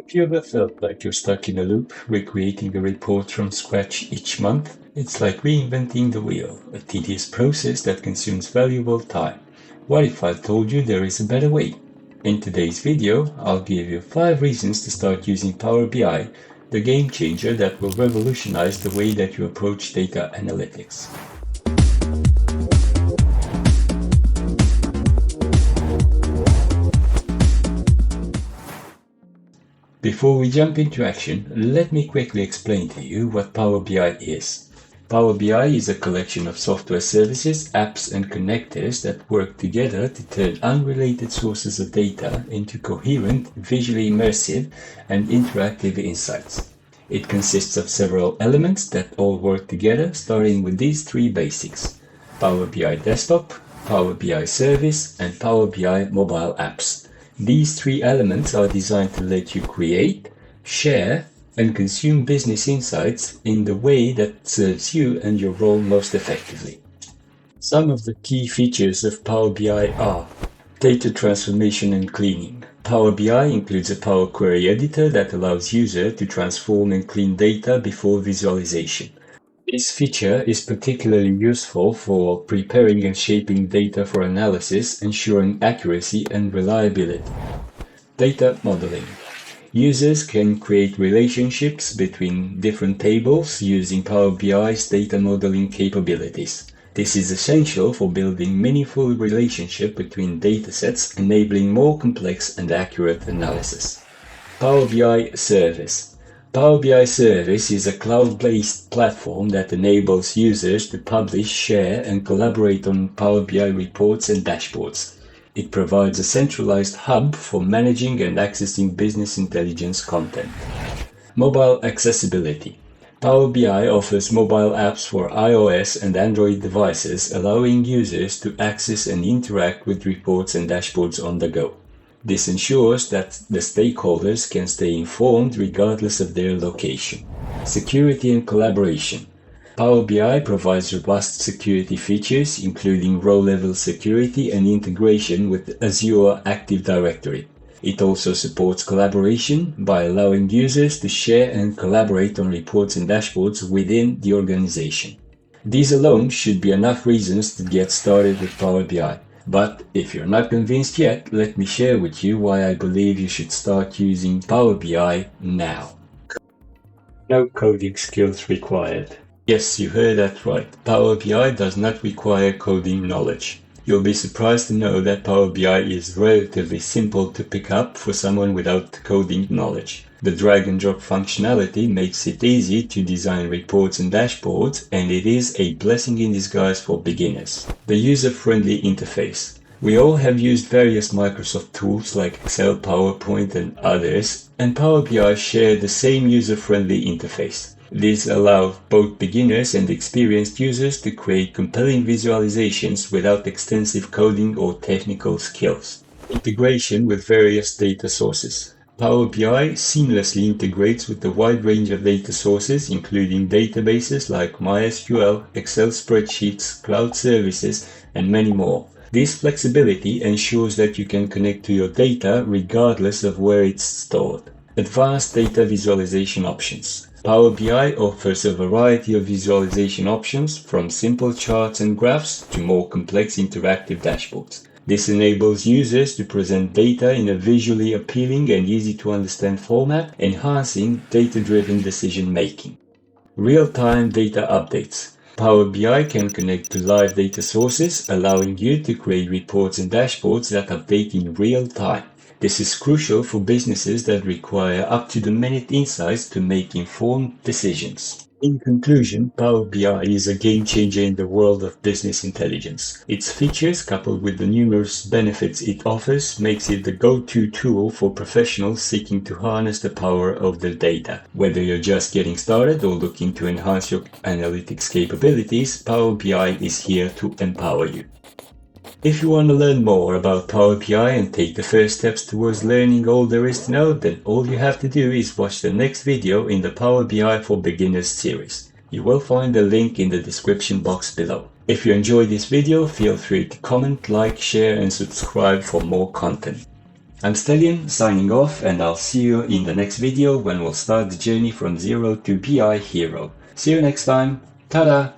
Have you ever felt like you're stuck in a loop, recreating a report from scratch each month? It's like reinventing the wheel, a tedious process that consumes valuable time. What if I told you there is a better way? In today's video, I'll give you 5 reasons to start using Power BI, the game changer that will revolutionize the way that you approach data analytics. Before we jump into action, let me quickly explain to you what Power BI is. Power BI is a collection of software services, apps, and connectors that work together to turn unrelated sources of data into coherent, visually immersive, and interactive insights. It consists of several elements that all work together, starting with these 3 basics: Power BI Desktop, Power BI Service, and Power BI Mobile Apps. These 3 elements are designed to let you create, share, and consume business insights in the way that serves you and your role most effectively. Some of the key features of Power BI are data transformation and cleaning. Power BI includes a Power Query editor that allows users to transform and clean data before visualization. This feature is particularly useful for preparing and shaping data for analysis, ensuring accuracy and reliability. Data modeling. Users can create relationships between different tables using Power BI's data modeling capabilities. This is essential for building meaningful relationships between datasets, enabling more complex and accurate analysis. Power BI Service. Power BI Service is a cloud-based platform that enables users to publish, share, and collaborate on Power BI reports and dashboards. It provides a centralized hub for managing and accessing business intelligence content. Mobile accessibility. Power BI offers mobile apps for iOS and Android devices, allowing users to access and interact with reports and dashboards on the go. This ensures that the stakeholders can stay informed regardless of their location. Security and collaboration. Power BI provides robust security features, including row-level security and integration with Azure Active Directory. It also supports collaboration by allowing users to share and collaborate on reports and dashboards within the organization. These alone should be enough reasons to get started with Power BI. But if you're not convinced yet, let me share with you why I believe you should start using Power BI now. No coding skills required. Yes, you heard that right. Power BI does not require coding knowledge. You'll be surprised to know that Power BI is relatively simple to pick up for someone without coding knowledge. The drag and drop functionality makes it easy to design reports and dashboards, and it is a blessing in disguise for beginners. The user-friendly interface. We all have used various Microsoft tools like Excel, PowerPoint, and others, and Power BI share the same user-friendly interface. These allow both beginners and experienced users to create compelling visualizations without extensive coding or technical skills. Integration with various data sources. Power BI seamlessly integrates with a wide range of data sources, including databases like MySQL, Excel spreadsheets, cloud services, and many more. This flexibility ensures that you can connect to your data regardless of where it's stored. Advanced data visualization options. Power BI offers a variety of visualization options, from simple charts and graphs to more complex interactive dashboards. This enables users to present data in a visually appealing and easy-to-understand format, enhancing data-driven decision-making. Real-time data updates. Power BI can connect to live data sources, allowing you to create reports and dashboards that update in real time. This is crucial for businesses that require up-to-the-minute insights to make informed decisions. In conclusion, Power BI is a game changer in the world of business intelligence. Its features, coupled with the numerous benefits it offers, makes it the go-to tool for professionals seeking to harness the power of their data. Whether you're just getting started or looking to enhance your analytics capabilities, Power BI is here to empower you. If you want to learn more about Power BI and take the first steps towards learning all there is to know, then all you have to do is watch the next video in the Power BI for Beginners series. You will find the link in the description box below. If you enjoyed this video, feel free to comment, like, share, and subscribe for more content. I'm Stellian, signing off, and I'll see you in the next video when we'll start the journey from zero to BI hero. See you next time. Ta-da!